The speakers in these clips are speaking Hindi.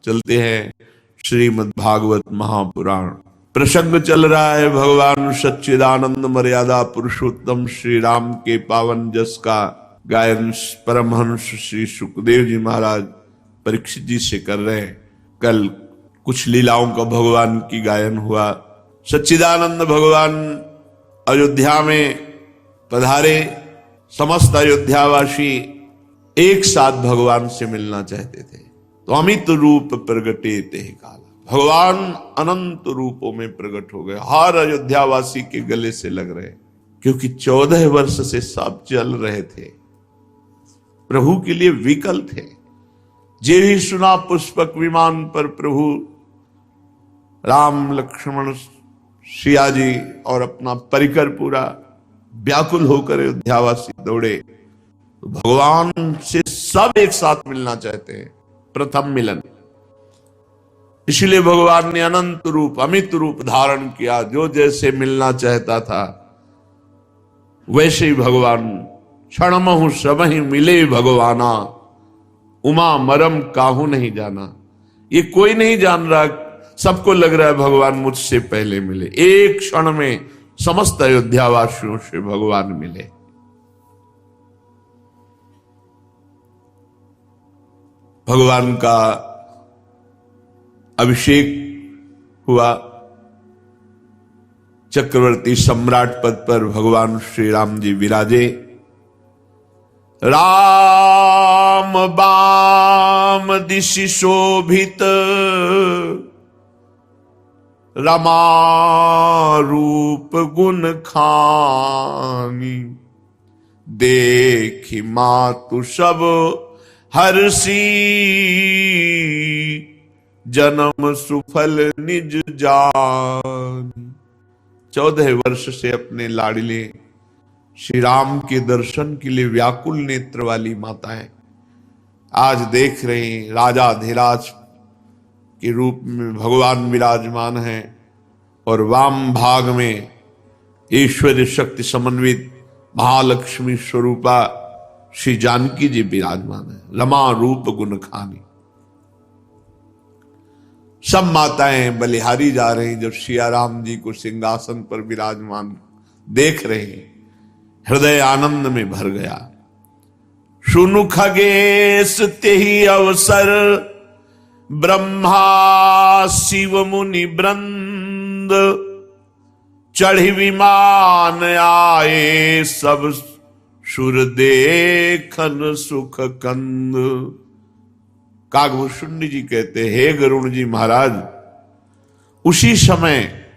चलते हैं श्रीमद् भागवत महापुराण। प्रसंग चल रहा है भगवान सच्चिदानंद मर्यादा पुरुषोत्तम श्री राम के पावन जस का गायन परमहंस श्री सुखदेव जी महाराज परीक्षित जी से कर रहे हैं। कल कुछ लीलाओं का भगवान की गायन हुआ। सच्चिदानंद भगवान अयोध्या में पधारे। समस्त अयोध्यावासी एक साथ भगवान से मिलना चाहते थे। तो अमित रूप प्रगटे ते काला, भगवान अनंत रूपों में प्रकट हो गए। हर अयोध्यावासी के गले से लग रहे, क्योंकि 14 वर्ष से सब चल रहे थे, प्रभु के लिए विकल थे। जे ही सुना पुष्पक विमान पर प्रभु राम लक्ष्मण सिया जी और अपना परिकर पूरा व्याकुल होकर अयोध्यावासी दौड़े। तो भगवान से सब एक साथ मिलना चाहते हैं, प्रथम मिलन। इसलिए भगवान ने अनंत रूप अमित रूप धारण किया। जो जैसे मिलना चाहता था वैसे ही भगवान क्षणमहु सबहि मिले भगवाना, उमा मरम काहू नहीं जाना। ये कोई नहीं जान रहा, सबको लग रहा है भगवान मुझसे पहले मिले। एक क्षण में समस्त अयोध्यावासियों से भगवान मिले। भगवान का अभिषेक हुआ। चक्रवर्ती सम्राट पद पर भगवान श्री राम जी विराजे। राम बाम दिशि शोभित, रमा रूप गुण खानी। देखी मातु सब हर्षी, जन्म सुफल निज जानी। 14 वर्ष से अपने लाडले श्री राम के दर्शन के लिए व्याकुल नेत्र वाली माताएं आज देख रहे हैं। राजाधिराज के रूप में भगवान विराजमान हैं और वाम भाग में ईश्वरीय शक्ति समन्वित महालक्ष्मी स्वरूपा श्री जानकी जी विराजमान है। रमा रूप गुण खानी। सब माताएं बलिहारी जा रही जब सिया राम जी को सिंहासन पर विराजमान देख रहे हैं। हृदय आनंद में भर गया। सुनु खगेश तेहि अवसर, ब्रह्मा शिव मुनि वृंद। चढ़ी विमान आए सब, सुर देखन सुख कंद। कागभूषुंडी जी कहते, हे गरुण जी महाराज, उसी समय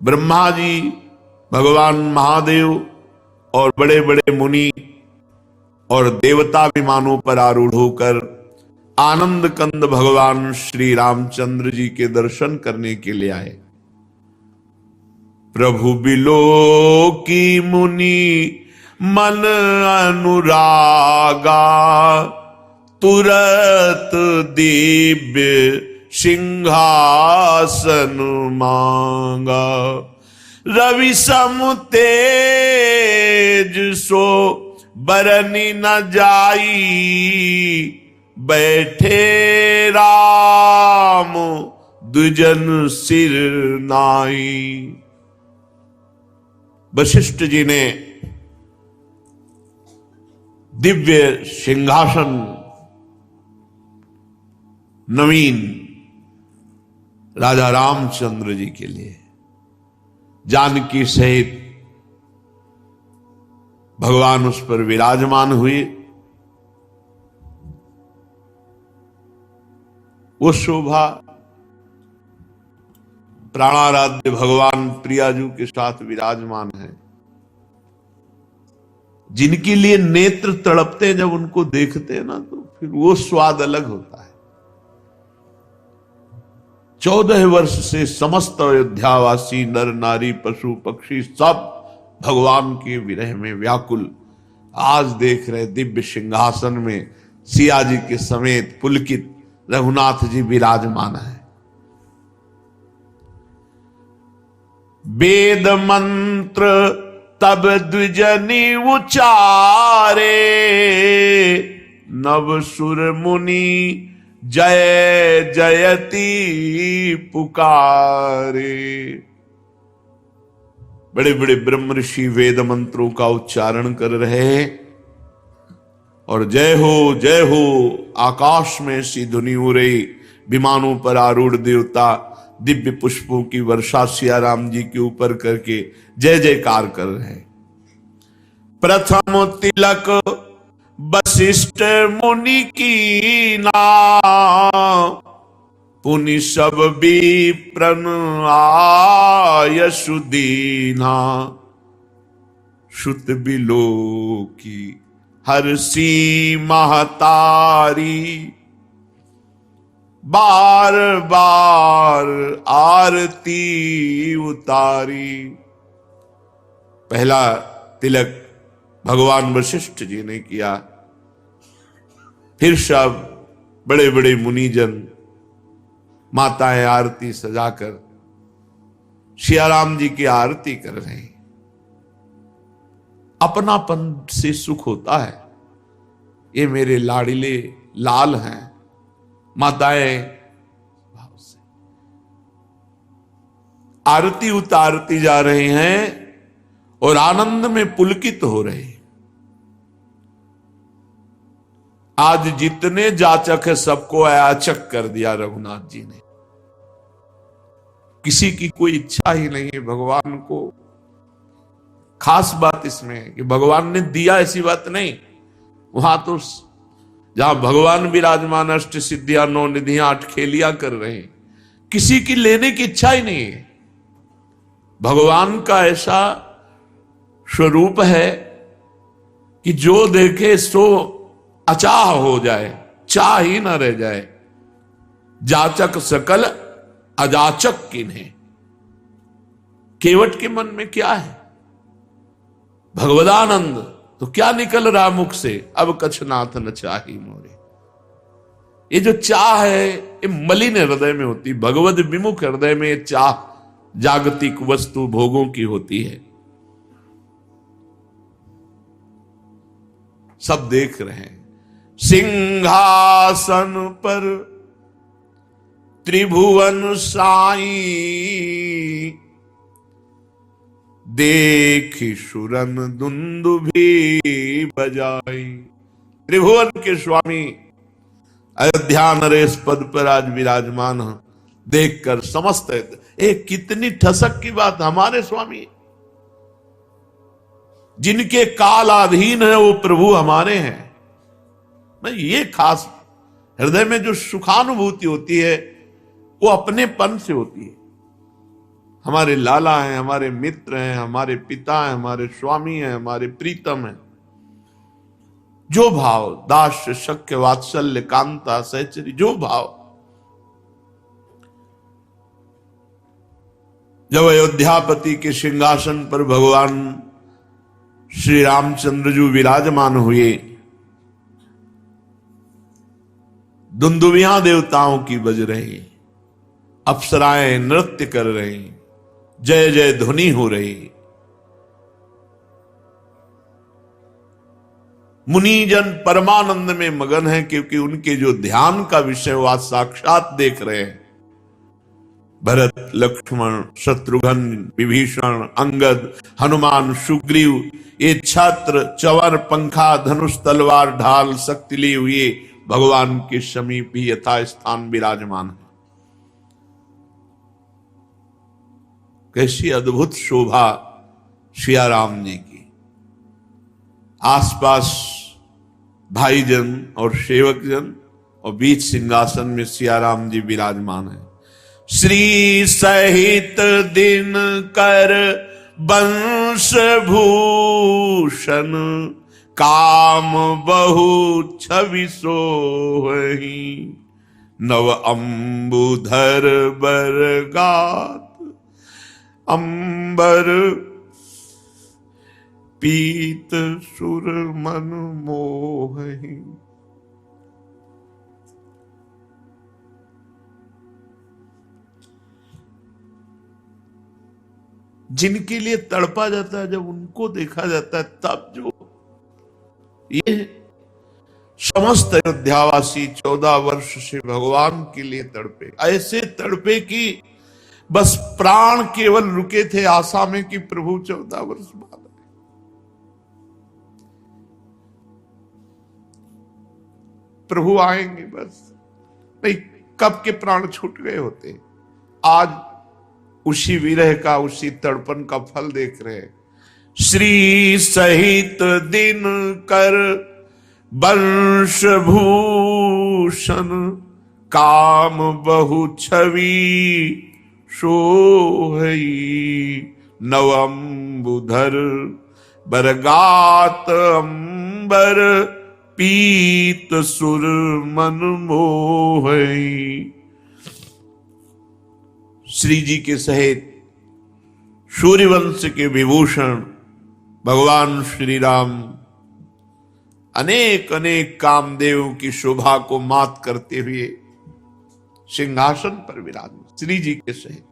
ब्रह्मा जी, भगवान महादेव और बड़े बड़े मुनि और देवता विमानों पर आरूढ़ होकर आनंद कंद भगवान श्री रामचंद्र जी के दर्शन करने के लिए आए। प्रभु बिलो की मुनि मन अनुरागा, तुरत दिव्य सिंहासन मांगा। रवि सम तेज सो बरनी न जाई, बैठे राम द्विजन सिर नाई। वशिष्ठ जी ने दिव्य सिंहासन नवीन राजा रामचंद्र जी के लिए जानकी सहित भगवान उस पर विराजमान हुए। वो शोभा प्राणाराध्य भगवान प्रियाजू के साथ विराजमान है। जिनके लिए नेत्र तड़पते हैं जब उनको देखते हैं ना, तो फिर वो स्वाद अलग होता है। 14 वर्ष से समस्त अयोध्यावासी नर नारी पशु पक्षी सब भगवान के विरह में व्याकुल आज देख रहे। दिव्य सिंहासन में सिया जी के समेत पुलकित रघुनाथ जी विराजमान है। वेद मंत्र तब द्विजनी उचारे, नव सुर मुनि जय जयति पुकारे। बड़े बड़े ब्रह्म ऋषि वेद मंत्रों का उच्चारण कर रहे हैं और जय हो आकाश में सी धुनी हो रही। विमानों पर आरूढ़ देवता दिव्य पुष्पों की वर्षा सिया राम जी के ऊपर करके जय जयकार कर रहे हैं। प्रथम तिलक वशिष्ठ मुनि की ना, पुनि सब विप्रन आय सुदीना। श्रुत बिलो की हर्षी महतारी, बार बार आरती उतारी। पहला तिलक भगवान वशिष्ठ जी ने किया, फिर सब बड़े बड़े मुनिजन माताएं आरती सजाकर सिया राम जी की आरती कर रहे हैं। अपनापन से सुख होता है। ये मेरे लाडले लाल हैं। माताएं भाव से आरती उतारती जा रहे हैं और आनंद में पुलकित हो रहे हैं। आज जितने जाचक है सबको अयाचक कर दिया रघुनाथ जी ने। किसी की कोई इच्छा ही नहीं है भगवान को। खास बात इसमें है कि भगवान ने दिया ऐसी बात नहीं। वहां तो जहां भगवान विराजमान अष्ट सिद्धियां 9 निधियां 8 खेलियां कर रहे हैं, किसी की लेने की इच्छा ही नहीं है। भगवान का ऐसा स्वरूप है कि जो देखे सो अचाह हो जाए, चाह ही ना रह जाए। जाचक सकल अजाचक किन्हें। केवट के मन में क्या है? भगवदानंद। तो क्या निकल रहा मुख से? अब कछनाथ न चाही मोरे। ये जो चाह है ये मलिन हृदय में होती। भगवद विमुख हृदय में ये चाह जागतिक वस्तु भोगों की होती है। सब देख रहे हैं। सिंहासन पर त्रिभुवन साई, देखी सुरन दुंदुभी बजाई। त्रिभुवन के स्वामी अयोध्या नरेश पद पर आज विराजमान हैं। देखकर समस्त एक कितनी ठसक की बात। हमारे स्वामी जिनके कालाधीन है वो प्रभु हमारे हैं। ये खास हृदय में जो सुखानुभूति होती है वो अपनेपन से होती है। हमारे लाला हैं, हमारे मित्र हैं, हमारे पिता हैं, हमारे स्वामी हैं, हमारे प्रीतम हैं। जो भाव दास्य शक्य वात्सल्य कांता सहचरी, जो भाव। जब अयोध्यापति के सिंहासन पर भगवान श्री रामचंद्र जी विराजमान हुए, दुंदुभियां देवताओं की बज रही, अप्सराएं नृत्य कर रही, जय जय ध्वनि हो रही। मुनिजन परमानंद में मगन है क्योंकि उनके जो ध्यान का विषय वो आज साक्षात देख रहे हैं। भरत, लक्ष्मण, शत्रुघ्न, विभीषण, अंगद, हनुमान, सुग्रीव, ये छत्र, चवर, पंखा, धनुष, तलवार, ढाल, शक्ति लिए हुए भगवान के समीप ही यथा स्थान विराजमान है। कैसी अद्भुत शोभा सिया राम जी की। आसपास भाईजन और सेवकजन और बीच सिंहासन में सिया राम जी विराजमान है। श्री सहित दिन कर वंश भूषण, काम बहु छवि सोहि। नव अंबुधर बरगात, अंबर पीत सुर मन मोहि। जिनके लिए तड़पा जाता है, जब उनको देखा जाता है तब जो ये समस्त अयोध्यावासी 14 वर्ष से भगवान के लिए तड़पे, ऐसे तड़पे कि बस प्राण केवल रुके थे आशा में कि प्रभु 14 वर्ष बाद प्रभु आएंगे, बस नहीं कब के प्राण छूट गए होते। आज उसी विरह का, उसी तड़पन का फल देख रहे हैं। श्री सहित दिन कर वंश भूषण, काम बहु छवि सोहई, नवंबुधर बरगात अंबर, पीत सुर मन मोहई। श्री जी के सहित सूर्यवंश के विभूषण भगवान श्री राम अनेक अनेक कामदेव की शोभा को मात करते हुए सिंहासन पर विराजमान। श्री जी के सहित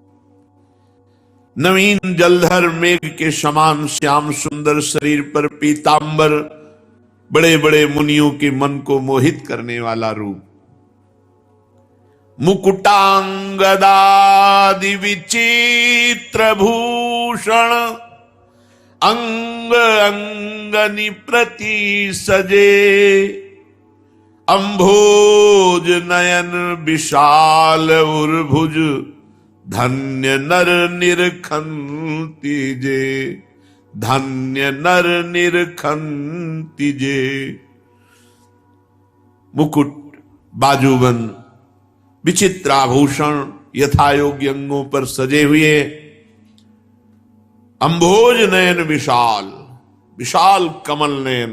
नवीन जलधर मेघ के समान श्याम सुंदर शरीर पर पीतांबर, बड़े बड़े मुनियों के मन को मोहित करने वाला रूप, मुकुटांगदादि विचित्र भूषण, अंग अंगनि प्रति सजे, अंभोज नयन विशाल उर्भुज, धन्य नर निरखंति जे, धन्य नर निरखंति जे। मुकुट, बाजूबंद, विचित्राभूषण यथायोग्य अंगों पर सजे हुए, अंभोज नयन विशाल, विशाल कमल नयन,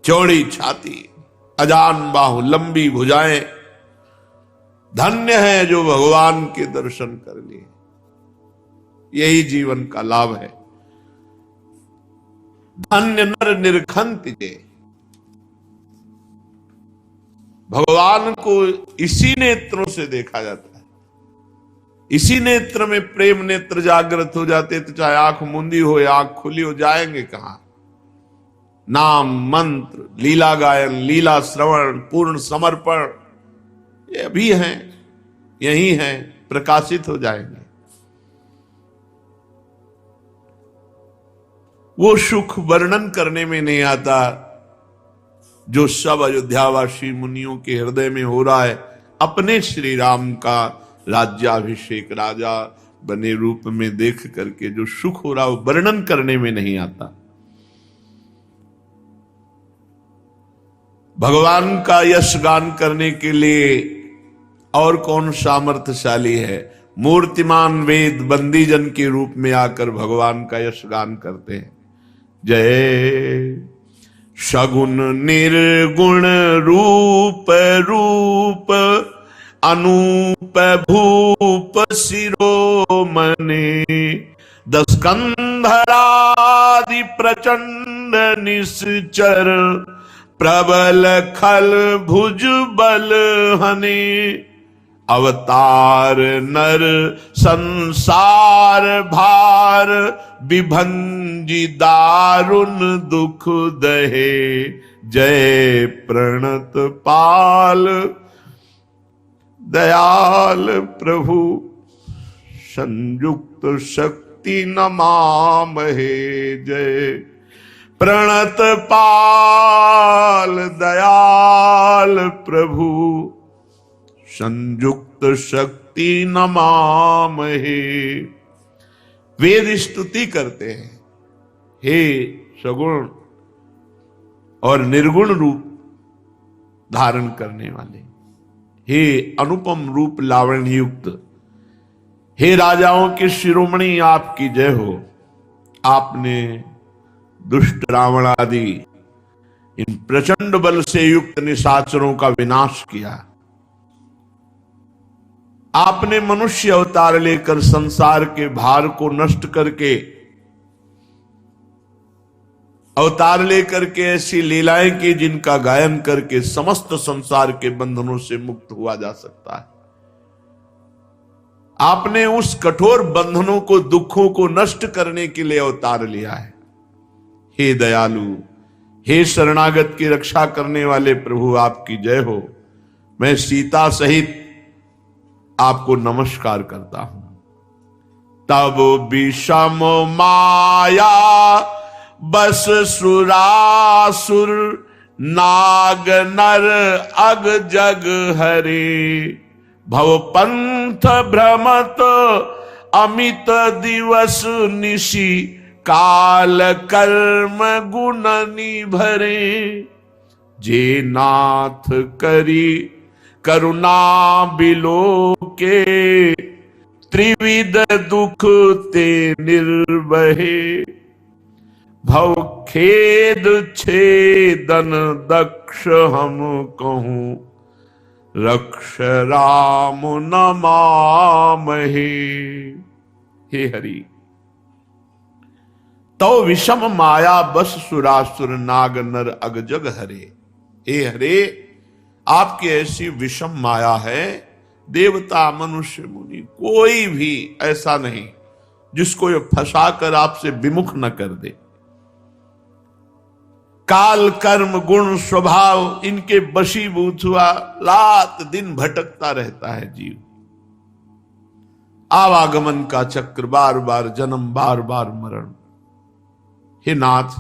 चौड़ी छाती, अजान बाहु, लंबी भुजाएं। धन्य है जो भगवान के दर्शन कर लिए, यही जीवन का लाभ है। धन्य नर निरखंत जे, भगवान को इसी नेत्रों से देखा जाता है। इसी नेत्र में प्रेम नेत्र जागृत हो जाते तो चाहे आंख मूंदी हो या आंख खुली हो, जाएंगे कहां। नाम मंत्र, लीला गायन, लीला श्रवण, पूर्ण समर्पण, ये अभी हैं, यही हैं, प्रकाशित हो जाएंगे। वो सुख वर्णन करने में नहीं आता जो सब अयोध्यावासी मुनियों के हृदय में हो रहा है। अपने श्री राम का राज्याभिषेक राजा बने रूप में देख करके जो सुख हो रहा है वो वर्णन करने में नहीं आता। भगवान का यश गान करने के लिए और कौन सामर्थ्यशाली है। मूर्तिमान वेद बंदीजन के रूप में आकर भगवान का यश गान करते हैं। जय सगुण निर्गुण रूप रूप, अनूप भूप शिरोमणि, दस्कंधरादि प्रचंड निश्चर, प्रबल खल भुज बल हने, अवतार नर संसार भार, विभंजी दारुण दुख दहे। जय प्रणत पाल दयाल प्रभु, संयुक्त शक्ति नमामहे। जय प्रणत पाल दयाल प्रभु, संयुक्त शक्ति नमामहे। वेद स्तुति करते हैं, हे सगुण और निर्गुण रूप धारण करने वाले, हे अनुपम रूप लावण्य युक्त, हे राजाओं के शिरोमणि आपकी जय हो। आपने दुष्ट रावण आदि इन प्रचंड बल से युक्त निशाचरों का विनाश किया। आपने मनुष्य अवतार लेकर संसार के भार को नष्ट करके, अवतार लेकर के ऐसी लीलाएं की जिनका गायन करके समस्त संसार के बंधनों से मुक्त हुआ जा सकता है। आपने उस कठोर बंधनों को, दुखों को नष्ट करने के लिए अवतार लिया है। हे दयालु, हे शरणागत की रक्षा करने वाले प्रभु, आपकी जय हो। मैं सीता सहित आपको नमस्कार करता हूं। तब विषम माया बस सुरासुर, नाग नर अग जग हरे। भव पंथ भ्रमत अमित दिवस निशि, काल कर्म गुण निभरे। जे नाथ करी करुणा बिलोके, त्रिविध दुख ते निर्वहे। भव खेद छेदन दक्ष हम कहूं, रक्ष राम नमामहे। हे हरि, तो विषम माया बस सुरासुर, नाग नर अग जग हरे। हे हरे, आपकी ऐसी विषम माया है, देवता मनुष्य मुनि कोई भी ऐसा नहीं जिसको ये फंसाकर आपसे विमुख न कर दे। काल कर्म गुण स्वभाव इनके वशीभूत हुआ रात दिन भटकता रहता है जीव। आवागमन का चक्र, बार बार जन्म, बार बार मरण। हे नाथ,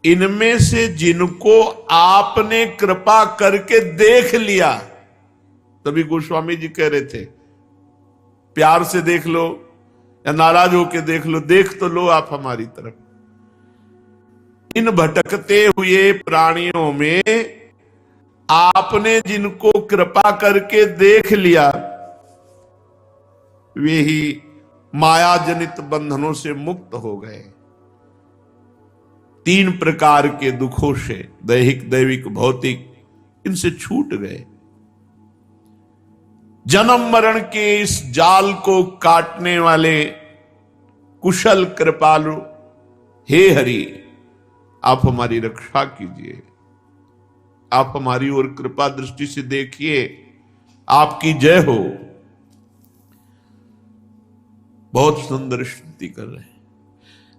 इनमें से जिनको आपने कृपा करके देख लिया, तभी गोस्वामी जी कह रहे थे प्यार से देख लो या नाराज होके देख लो, देख तो लो आप हमारी तरफ। इन भटकते हुए प्राणियों में आपने जिनको कृपा करके देख लिया, वे ही माया जनित बंधनों से मुक्त हो गए। 3 प्रकार के दुखों से, दैहिक दैविक भौतिक, इनसे छूट गए। जन्म मरण के इस जाल को काटने वाले कुशल कृपालु हे हरि, आप हमारी रक्षा कीजिए। आप हमारी ओर कृपा दृष्टि से देखिए, आपकी जय हो। बहुत सुंदर स्तुति कर रहे हैं।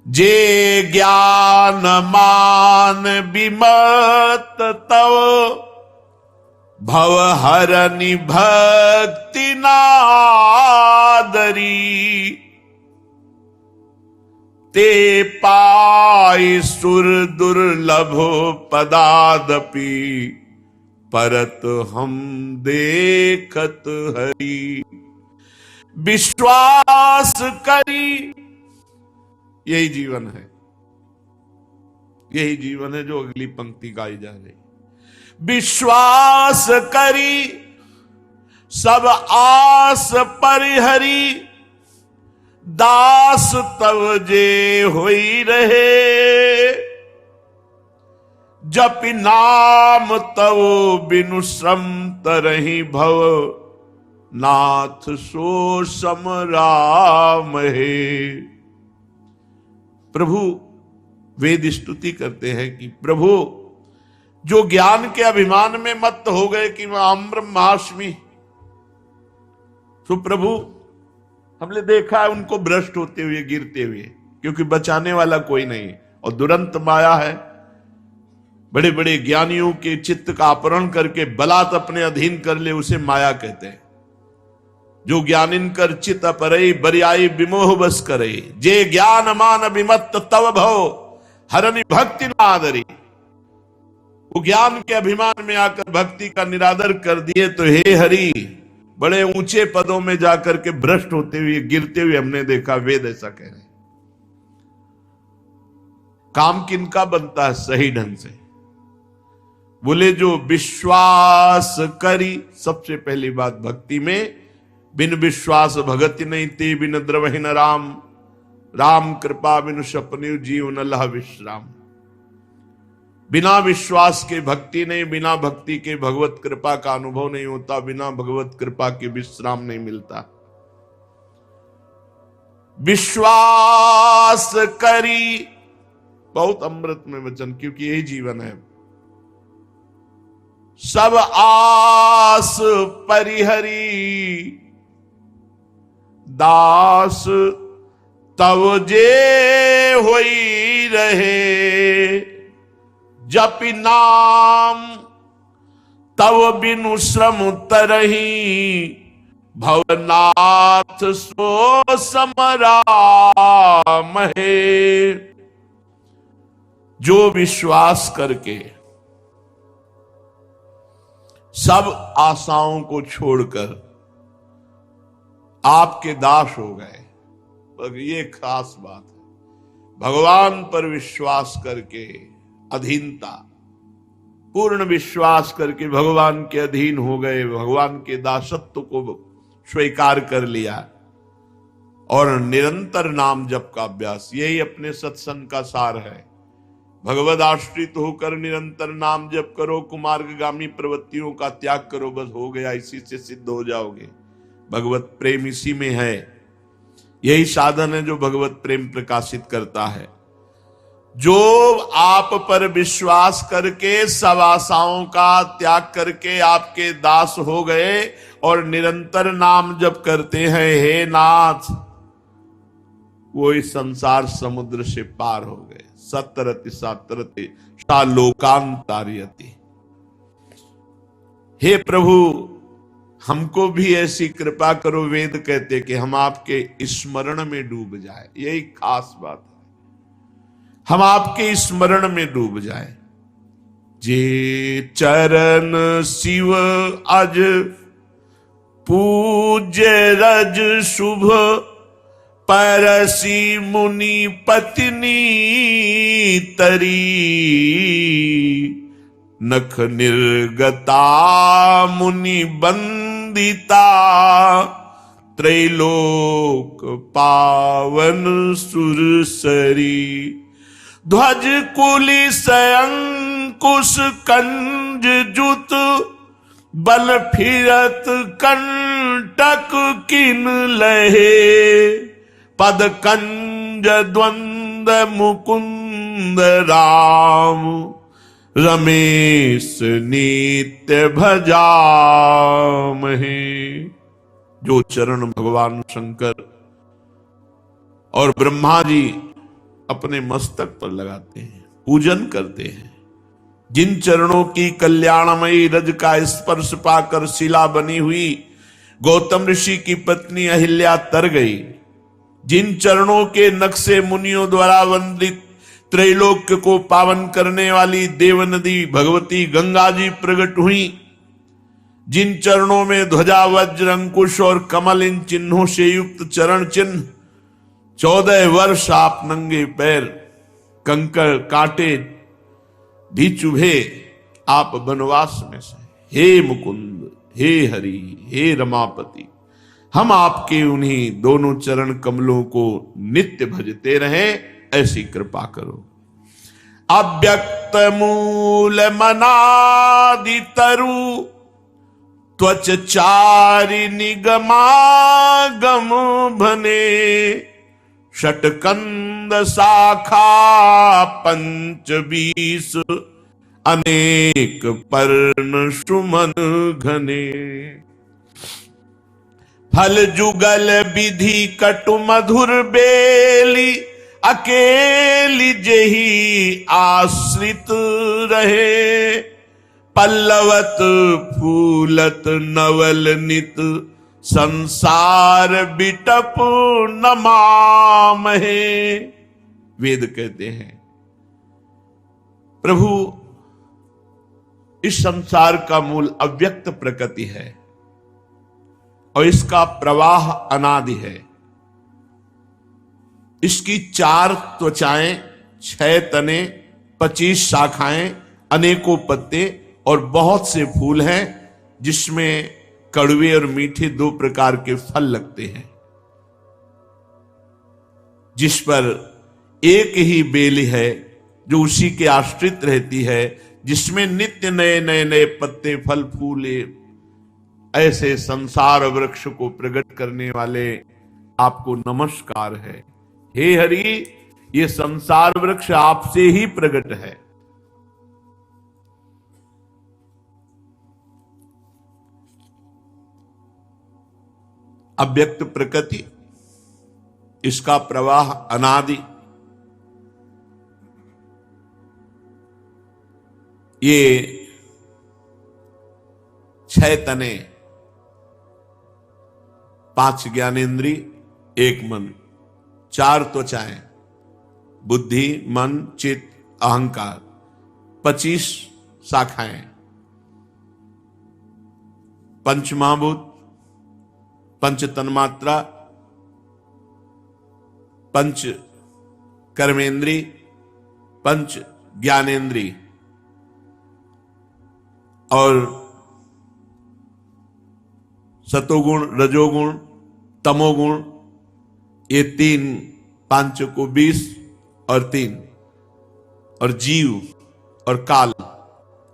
जे ज्ञान मान विमत तव, भव हरनि भक्ति नादरी। ते पाई सुर दुर्लभ पदादपि, परत हम देखत हरि। विश्वास करी, यही जीवन है, यही जीवन है जो अगली पंक्ति गाई जा रही। विश्वास करी सब आस परिहरी, दास तव जे होई रहे। जप नाम तव बिनु श्रम तरहि भव, नाथ सो सम राम है। प्रभु वेद स्तुति करते हैं कि प्रभु जो ज्ञान के अभिमान में मत हो गए कि मैं अहम ब्रह्मास्मि, तो प्रभु हमने देखा है उनको भ्रष्ट होते हुए, गिरते हुए, क्योंकि बचाने वाला कोई नहीं। और दुरंत माया है, बड़े बड़े ज्ञानियों के चित्त का अपहरण करके बलात् अपने अधीन कर ले, उसे माया कहते हैं। जो ज्ञानिन कर चित अपरई, बरियाई विमोह बस करे। जे ज्ञान मान विमत्त तव भव, हरनि भक्ति नादरी। वो ज्ञान के अभिमान में आकर भक्ति का निरादर कर दिए, तो हे हरि, बड़े ऊंचे पदों में जाकर के भ्रष्ट होते हुए, गिरते हुए हमने देखा। वेद ऐसा कह रहे। काम किनका बनता है सही ढंग से? बोले जो विश्वास करी। सबसे पहली बात भक्ति में, बिन विश्वास भगति नहीं ते, बिन द्रवहि न राम। राम कृपा बिनु सपने जीव न लह विश्राम। बिना विश्वास के भक्ति नहीं, बिना भक्ति के भगवत कृपा का अनुभव नहीं होता, बिना भगवत कृपा के विश्राम नहीं मिलता। विश्वास करी, बहुत अमृत में वचन, क्योंकि यही जीवन है। सब आस परिहरी, दास तव जे होई रहे। जपि नाम तव बिनु श्रम तरही, भवनाथ सो समराम है। जो विश्वास करके सब आशाओं को छोड़कर आपके दास हो गए, पर ये खास बात है, भगवान पर विश्वास करके अधीनता, पूर्ण विश्वास करके भगवान के अधीन हो गए, भगवान के दासत्व को स्वीकार कर लिया और निरंतर नाम जप का अभ्यास, यही अपने सत्संग का सार है। भगवद आश्रित होकर निरंतर नाम जप करो, कुमार्गगामी प्रवृत्तियों का त्याग करो, बस हो गया, इसी से सिद्ध हो जाओगे। भगवत प्रेम इसी में है, यही साधन है जो भगवत प्रेम प्रकाशित करता है। जो आप पर विश्वास करके सब आशाओं का त्याग करके आपके दास हो गए और निरंतर नाम जप करते हैं, हे नाथ, वो इस संसार समुद्र से पार हो गए। सतरति सातरति लोकांतार्यति। हे प्रभु, हमको भी ऐसी कृपा करो, वेद कहते कि हम आपके स्मरण में डूब जाए, यही खास बात है, हम आपके स्मरण में डूब जाए। जे चरण शिव अज पूज्य रज शुभ, परसी मुनि पत्नी तरी, नख निर्गता मुनि बंदिता, त्रैलोक पावन सुरसरी। ध्वज कुलिस अंकुश कंज जुत, बल फिरत कंटक किन लहे, पद कंज द्वंद मुकुंद राम, रमेश नित्य भजामहे। जो चरण भगवान शंकर और ब्रह्मा जी अपने मस्तक पर लगाते हैं, पूजन करते हैं, जिन चरणों की कल्याणमयी रज का स्पर्श पाकर शिला बनी हुई गौतम ऋषि की पत्नी अहिल्या तर गई, जिन चरणों के नक्शे मुनियों द्वारा वंदित त्रैलोक्य को पावन करने वाली देव नदी भगवती गंगा जी प्रकट हुई, जिन चरणों में ध्वजा वज्र अंकुश और कमल इन चिन्हों से युक्त चरण चिन्ह, 14 वर्ष आप नंगे पैर कंकड़ कांटे भी चुभे आप वनवास में से, हे मुकुंद, हे हरि, हे रमापति, हम आपके उन्हीं दोनों चरण कमलों को नित्य भजते रहें, ऐसी कृपा करो। अव्यक्त मूल मनादि तरु, त्वच चारि निगमागम भने, षटकंद शाखा पंच 20, अनेक पर्ण सुमन घने। फल जुगल विधि कटु मधुर बेली, अकेली जेही आश्रित रहे, पल्लवत फूलत नवल नित, संसार बिटप नमामहे। वेद कहते हैं प्रभु इस संसार का मूल अव्यक्त प्रकृति है और इसका प्रवाह अनादि है। इसकी 4 त्वचाएं, 6 तने, 25 शाखाएं, अनेकों पत्ते और बहुत से फूल हैं, जिसमें कड़वे और मीठे 2 प्रकार के फल लगते हैं, जिस पर एक ही बेली है जो उसी के आश्रित रहती है, जिसमें नित्य नए नए नए पत्ते फल फूले। ऐसे संसार वृक्ष को प्रकट करने वाले आपको नमस्कार है। हे हरि, ये संसार वृक्ष आपसे ही प्रकट है। अव्यक्त प्रकृति, इसका प्रवाह अनादि, ये 6 तने, 5 ज्ञानेन्द्री, 1 मन, 4 त्वचाएं, बुद्धि, मन, चित्त, अहंकार, 25 शाखाएं, 5 महाभूत, 5 तन्मात्रा, 5 कर्मेंद्री, 5 ज्ञानेन्द्री और सतोगुण, रजोगुण, तमोगुण, ये 3, 5 को 20 और 3, और जीव और काल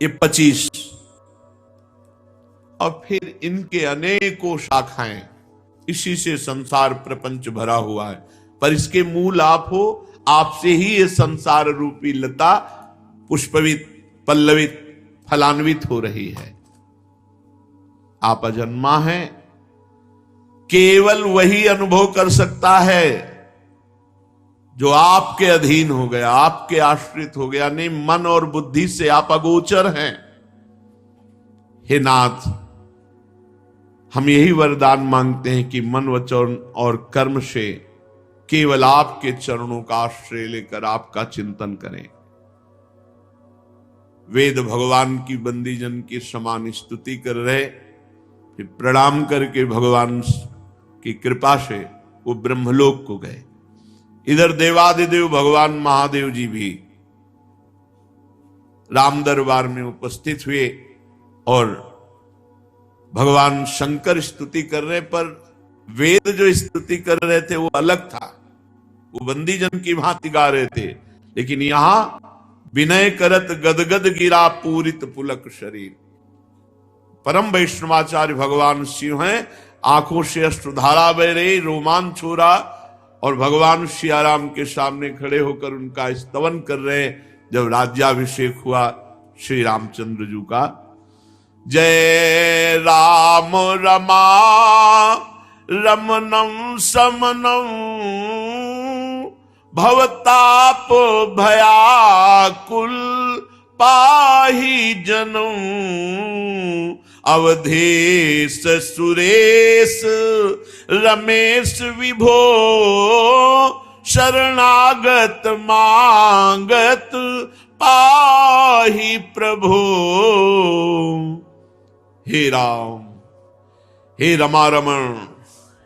ये 25, और फिर इनके अनेकों शाखाएं। इसी से संसार प्रपंच भरा हुआ है, पर इसके मूल आप हो। आपसे ही ये संसार रूपी लता पुष्पवित, पल्लवित, फलान्वित हो रही है। आप अजन्मा हैं, केवल वही अनुभव कर सकता है जो आपके अधीन हो गया, आपके आश्रित हो गया। नहीं, मन और बुद्धि से आप अगोचर हैं। हे नाथ, हम यही वरदान मांगते हैं कि मन, वचन और कर्म से केवल आपके चरणों का आश्रय लेकर आपका चिंतन करें। वेद भगवान की बंदीजन की समान स्तुति कर रहे, फिर प्रणाम करके भगवान की कृपा से वो ब्रह्मलोक को गए। इधर देवादिदेव भगवान महादेव जी भी राम दरबार में उपस्थित हुए और भगवान शंकर स्तुति कर रहे, पर वेद जो स्तुति कर रहे थे वो अलग था, वो बंदीजन की भांति गा रहे थे। लेकिन यहां विनय करत गदगद गिरा पूरित पुलक शरीर। परम वैष्णवाचार्य भगवान शिव हैं, आंखों से अश्रुधारा बह रही, रोमांच हो रहा, और भगवान सियाराम के सामने खड़े होकर उनका स्तवन कर रहे। जब राज्याभिषेक हुआ श्री रामचंद्र जी का, जय राम रमा रमनम समनम भवताप भयाकुल पाहि जनम अवधेश सुरेश रमेश विभो शरणागत मांगत पाहि प्रभो। हे राम, हे रमा रमण,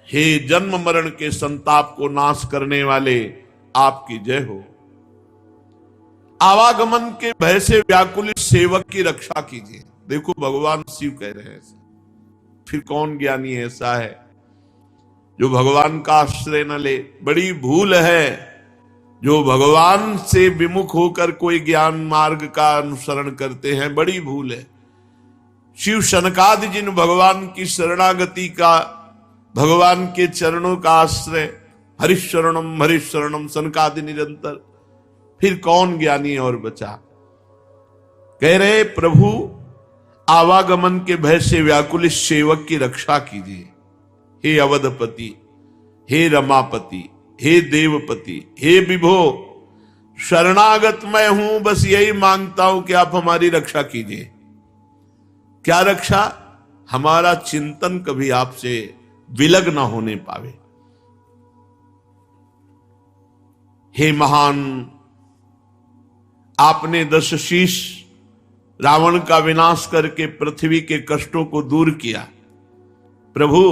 हे जन्म मरण के संताप को नाश करने वाले, आपकी जय हो। आवागमन के भय से व्याकुलित सेवक की रक्षा कीजिए। देखो भगवान शिव कह रहे हैं। फिर कौन ज्ञानी ऐसा है जो भगवान का आश्रय न ले? बड़ी भूल है जो भगवान से विमुख होकर कोई ज्ञान मार्ग का अनुसरण करते हैं, बड़ी भूल है। शिव शनकादि जिन भगवान की शरणागति का, भगवान के चरणों का आश्रय, हरिशरणम सनकादि निरंतर, फिर कौन ज्ञानी और बचा? कह रहे प्रभु आवागमन के भय से व्याकुलित सेवक की रक्षा कीजिए। हे अवधपति, हे रमापति, हे देवपति, हे विभो, शरणागत मैं हूं, बस यही मांगता हूं कि आप हमारी रक्षा कीजिए। क्या रक्षा? हमारा चिंतन कभी आपसे विलग ना होने पावे। हे महान, आपने 10 शीश रावण का विनाश करके पृथ्वी के कष्टों को दूर किया। प्रभु,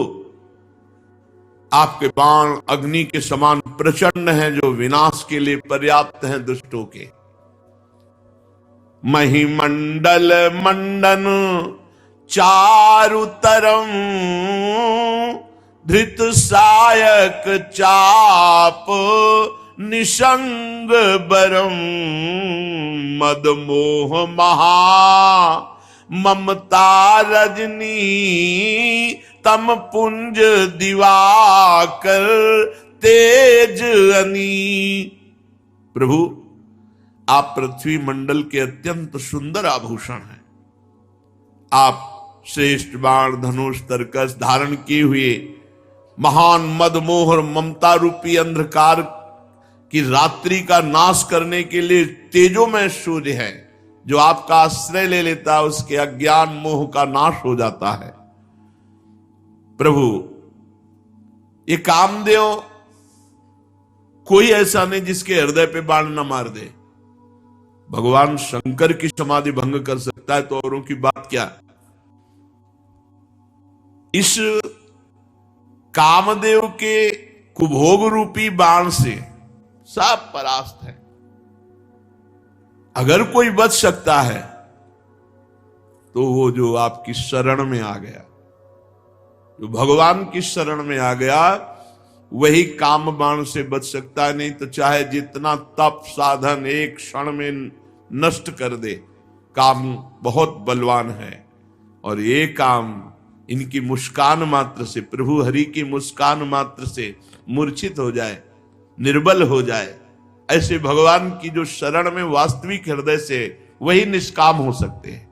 आपके बाण अग्नि के समान प्रचंड हैं, जो विनाश के लिए पर्याप्त हैं दुष्टों के। महिमंडल मंडन चारुतरम धृत सायक चाप निशंग बरम मद मोह महा ममता रजनी तम पुंज दिवाकर तेज अनी। प्रभु, आप पृथ्वी मंडल के अत्यंत सुंदर आभूषण हैं। आप श्रेष्ठ बाण, धनुष, तरकस धारण किए हुए महान मदमोह और ममता रूपी अंधकार की रात्रि का नाश करने के लिए तेजोमय सूर्य है। जो आपका आश्रय ले लेता है उसके अज्ञान मोह का नाश हो जाता है। प्रभु, ये कामदेव कोई ऐसा नहीं जिसके हृदय पे बाण न मार दे। भगवान शंकर की समाधि भंग कर सकता है तो औरों की बात क्या। इस कामदेव के कुभोग रूपी बाण से सब परास्त है। अगर कोई बच सकता है तो वो जो आपकी शरण में आ गया, जो भगवान की शरण में आ गया, वही काम बाण से बच सकता है। नहीं तो चाहे जितना तप साधन एक क्षण में नष्ट कर दे, काम बहुत बलवान है। और ये काम इनकी मुस्कान मात्र से, प्रभु हरि की मुस्कान मात्र से मूर्छित हो जाए, निर्बल हो जाए, ऐसे भगवान की जो शरण में वास्तविक हृदय से, वही निष्काम हो सकते हैं।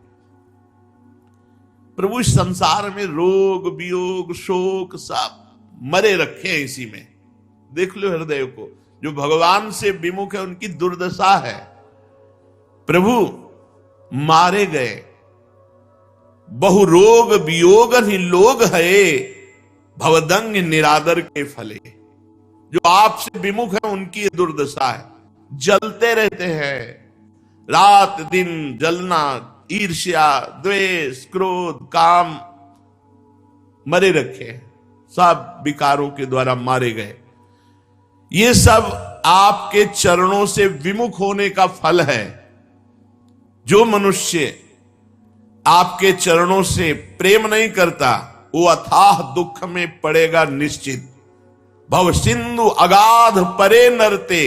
प्रभु इस संसार में रोग वियोग शोक सब मरे रखे हैं इसी में। देख लो हृदय को, जो भगवान से विमुख है उनकी दुर्दशा है। प्रभु मारे गए, बहु रोग वियोग ही लोग है, भवदंग निरादर के फले। जो आपसे विमुख है उनकी दुर्दशा है, जलते रहते हैं, रात दिन जलना, ईर्ष्या द्वेष क्रोध काम मरे रखे, सब विकारों के द्वारा मारे गए। ये सब आपके चरणों से विमुख होने का फल है। जो मनुष्य आपके चरणों से प्रेम नहीं करता वो अथाह दुख में पड़ेगा निश्चित। भव सिंधु अगाध परे नरते,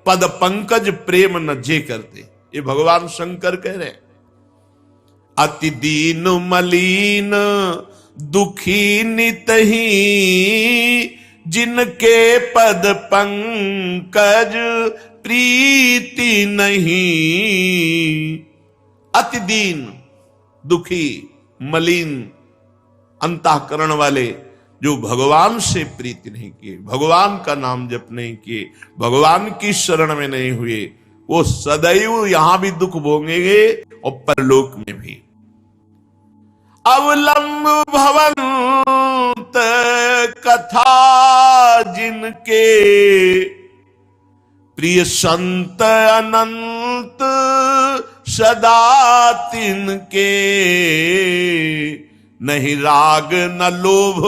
पद पंकज प्रेम न जे करते। ये भगवान शंकर कह रहे हैं। अति दीन मलीन दुखी नितही, जिनके पद पंकज प्रीति नहीं। अति दीन दुखी मलिन अंतःकरण वाले, जो भगवान से प्रीति नहीं किए, भगवान का नाम जप नहीं किए, भगवान की शरण में नहीं हुए, वो सदैव यहां भी दुख भोगेंगे और परलोक में भी। अवलंब भवंत कथा जिनके, प्रिय संत अनंत सदा तिनके। नहीं राग न लोभ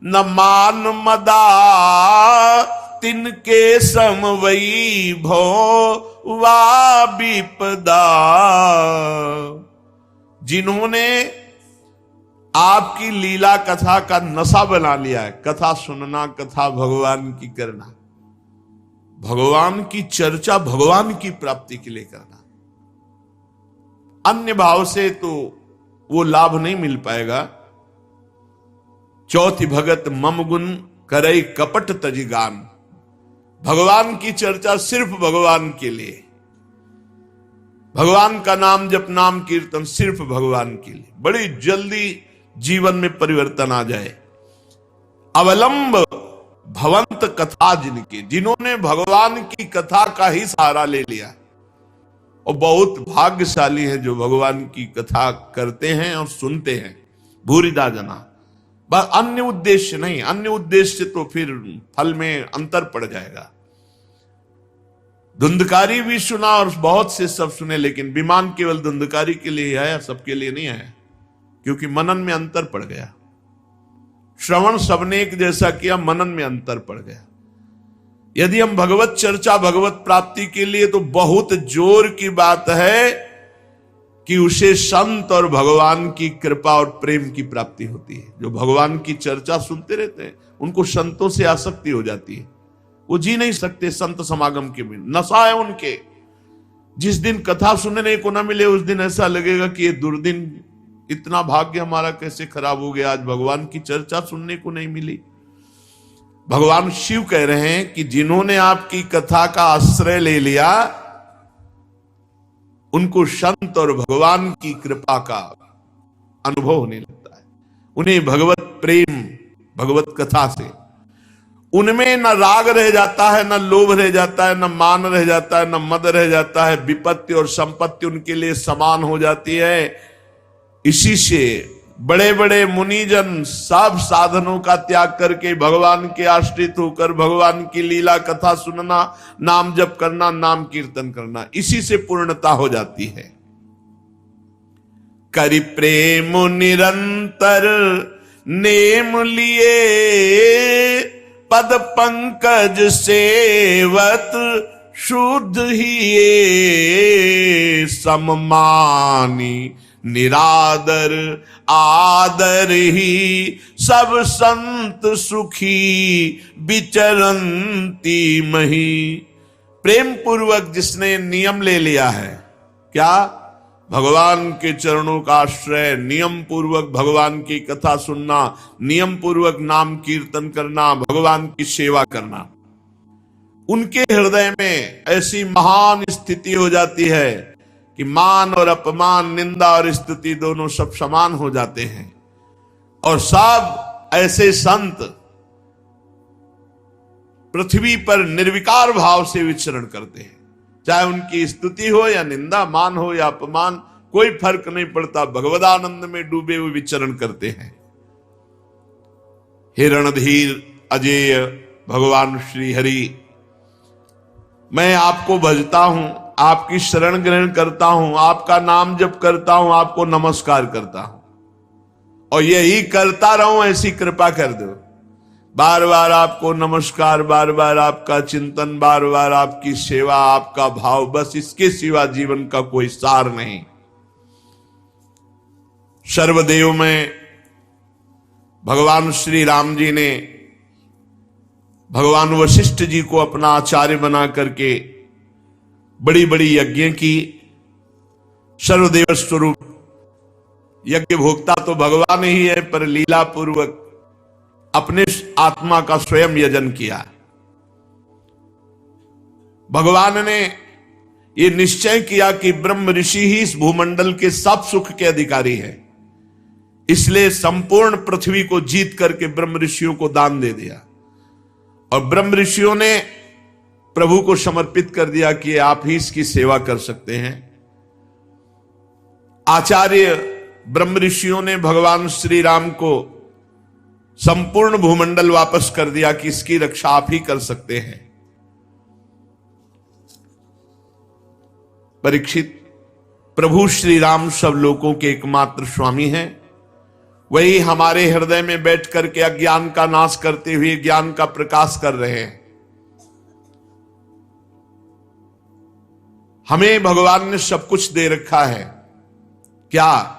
न मान मदा, तिनके समवई भो वा विपदा। जिन्होंने आपकी लीला कथा का नशा बना लिया है, कथा सुनना, कथा भगवान की करना, भगवान की चर्चा भगवान की प्राप्ति के लिए करना, अन्य भाव से तो वो लाभ नहीं मिल पाएगा। चौथी भगत मम गुण करई कपट तजिगान। भगवान की चर्चा सिर्फ भगवान के लिए, भगवान का नाम जप नाम कीर्तन सिर्फ भगवान के लिए, बड़ी जल्दी जीवन में परिवर्तन आ जाए। अवलंब भवंत कथा जिनके, जिन्होंने भगवान की कथा का ही सहारा ले लिया, और बहुत भाग्यशाली है जो भगवान की कथा करते हैं और सुनते हैं। भूरिदा जना, बस अन्य उद्देश्य नहीं, अन्य उद्देश्य तो फिर फल में अंतर पड़ जाएगा। धुंधकारी भी सुना और बहुत से सब सुने, लेकिन विमान केवल धुंधकारी के लिए आया, सबके लिए नहीं आया, क्योंकि मनन में अंतर पड़ गया। श्रवण सबने एक जैसा किया, मनन में अंतर पड़ गया। यदि हम भगवत चर्चा भगवत प्राप्ति के लिए, तो बहुत जोर की बात है कि उसे संत और भगवान की कृपा और प्रेम की प्राप्ति होती है। जो भगवान की चर्चा सुनते रहते हैं उनको संतों से आसक्ति हो जाती है, वो जी नहीं सकते संत समागम के बिना, नशा है उनके। जिस दिन कथा सुनने को ना मिले उस दिन ऐसा लगेगा कि ये दुर्दिन, इतना भाग्य हमारा कैसे खराब हो गया, आज भगवान की चर्चा सुनने को नहीं मिली। भगवान शिव कह रहे हैं कि जिन्होंने आपकी कथा का आश्रय ले लिया, उनको संत और भगवान की कृपा का अनुभव होने लगता है। उन्हें भगवत प्रेम भगवत कथा से, उनमें न राग रह जाता है, न लोभ रह जाता है, न मान रह जाता है, न मद रह जाता है। विपत्ति और संपत्ति उनके लिए समान हो जाती है। इसी से बड़े बड़े मुनिजन सब साधनों का त्याग करके भगवान के आश्रित होकर भगवान की लीला कथा सुनना, नाम जप करना, नाम कीर्तन करना, इसी से पूर्णता हो जाती है। करि प्रेम निरंतर नेम लिए, पद पंकज सेवत शुद्ध ही सममानी, निरादर आदर ही सब संत सुखी विचरंती मही। प्रेम पूर्वक जिसने नियम ले लिया है, क्या? भगवान के चरणों का आश्रय, नियम पूर्वक भगवान की कथा सुनना, नियम पूर्वक नाम कीर्तन करना, भगवान की सेवा करना, उनके हृदय में ऐसी महान स्थिति हो जाती है कि मान और अपमान, निंदा और स्तुति दोनों सब समान हो जाते हैं। और सब ऐसे संत पृथ्वी पर निर्विकार भाव से विचरण करते हैं। चाहे उनकी स्तुति हो या निंदा, मान हो या अपमान, कोई फर्क नहीं पड़ता, भगवदानंद में डूबे हुए विचरण करते हैं। हिरणधीर अजेय भगवान श्री हरि, मैं आपको भजता हूं, आपकी शरण ग्रहण करता हूं, आपका नाम जप करता हूं, आपको नमस्कार करता हूं, और यही करता रहूं, ऐसी कृपा कर दो। बार बार आपको नमस्कार, बार बार आपका चिंतन, बार बार आपकी सेवा, आपका भाव, बस इसके सिवा जीवन का कोई सार नहीं। सर्वदेव में भगवान श्री राम जी ने भगवान वशिष्ठ जी को अपना आचार्य बना करके बड़ी बड़ी यज्ञ की। सर्वदेव स्वरूप यज्ञ भोक्ता तो भगवान ही है, पर लीला पूर्वक अपने आत्मा का स्वयं यजन किया। भगवान ने यह निश्चय किया कि ब्रह्म ऋषि ही इस भूमंडल के सब सुख के अधिकारी हैं, इसलिए संपूर्ण पृथ्वी को जीत करके ब्रह्म ऋषियों को दान दे दिया। और ब्रह्म ऋषियों ने प्रभु को समर्पित कर दिया कि आप ही इसकी सेवा कर सकते हैं। आचार्य ब्रह्म ऋषियों ने भगवान श्री राम को संपूर्ण भूमंडल वापस कर दिया कि इसकी रक्षा आप ही कर सकते हैं। परीक्षित, प्रभु श्री राम सब लोगों के एकमात्र स्वामी हैं। वही हमारे हृदय में बैठ करके अज्ञान का नाश करते हुए ज्ञान का प्रकाश कर रहे हैं। हमें भगवान ने सब कुछ दे रखा है, क्या?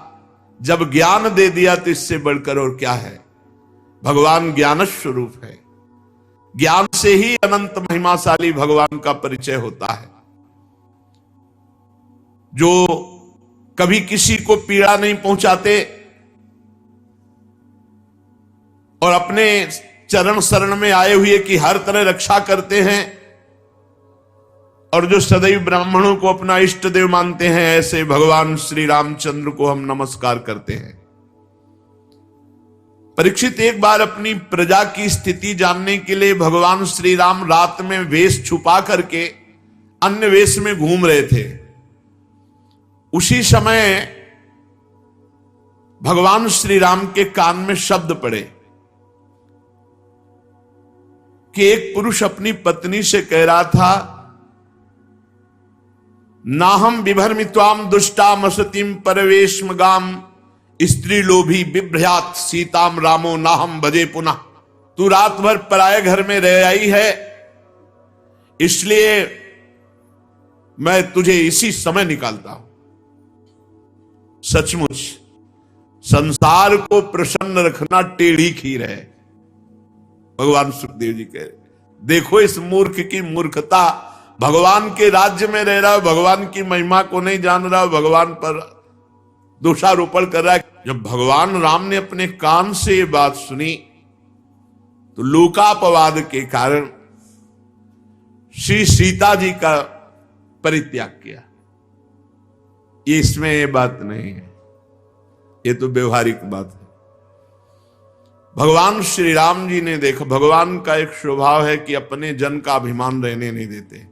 जब ज्ञान दे दिया तो इससे बढ़कर और क्या है? भगवान ज्ञान स्वरूप है। ज्ञान से ही अनंत महिमाशाली भगवान का परिचय होता है। जो कभी किसी को पीड़ा नहीं पहुंचाते और अपने चरण शरण में आए हुए की हर तरह रक्षा करते हैं, और जो सदैव ब्राह्मणों को अपना इष्ट देव मानते हैं, ऐसे भगवान श्री रामचंद्र को हम नमस्कार करते हैं। परीक्षित, एक बार अपनी प्रजा की स्थिति जानने के लिए भगवान श्री राम रात में वेश छुपा करके अन्य वेश में घूम रहे थे। उसी समय भगवान श्री राम के कान में शब्द पड़े कि एक पुरुष अपनी पत्नी से कह रहा था, नाहम विभर्मित्वाम दुष्टाम असतिम परवेश्म गाम, स्त्री लोभी बिभ्रयात सीताम रामो नाहम भजे पुनः। तू रात भर पराये घर में रह आई है, इसलिए मैं तुझे इसी समय निकालता हूं। सचमुच संसार को प्रसन्न रखना टेढ़ी खीर है। भगवान सुखदेव जी कह रहे, देखो इस मूर्ख की मूर्खता, भगवान के राज्य में रह रहा, भगवान की महिमा को नहीं जान रहा, भगवान पर दोषारोपण कर रहा है। जब भगवान राम ने अपने कान से ये बात सुनी तो लोकापवाद के कारण श्री सीता जी का परित्याग किया। ये इसमें ये बात नहीं है, ये तो व्यवहारिक बात है। भगवान श्री राम जी ने देखा, भगवान का एक स्वभाव है कि अपने जन का अभिमान रहने नहीं देते।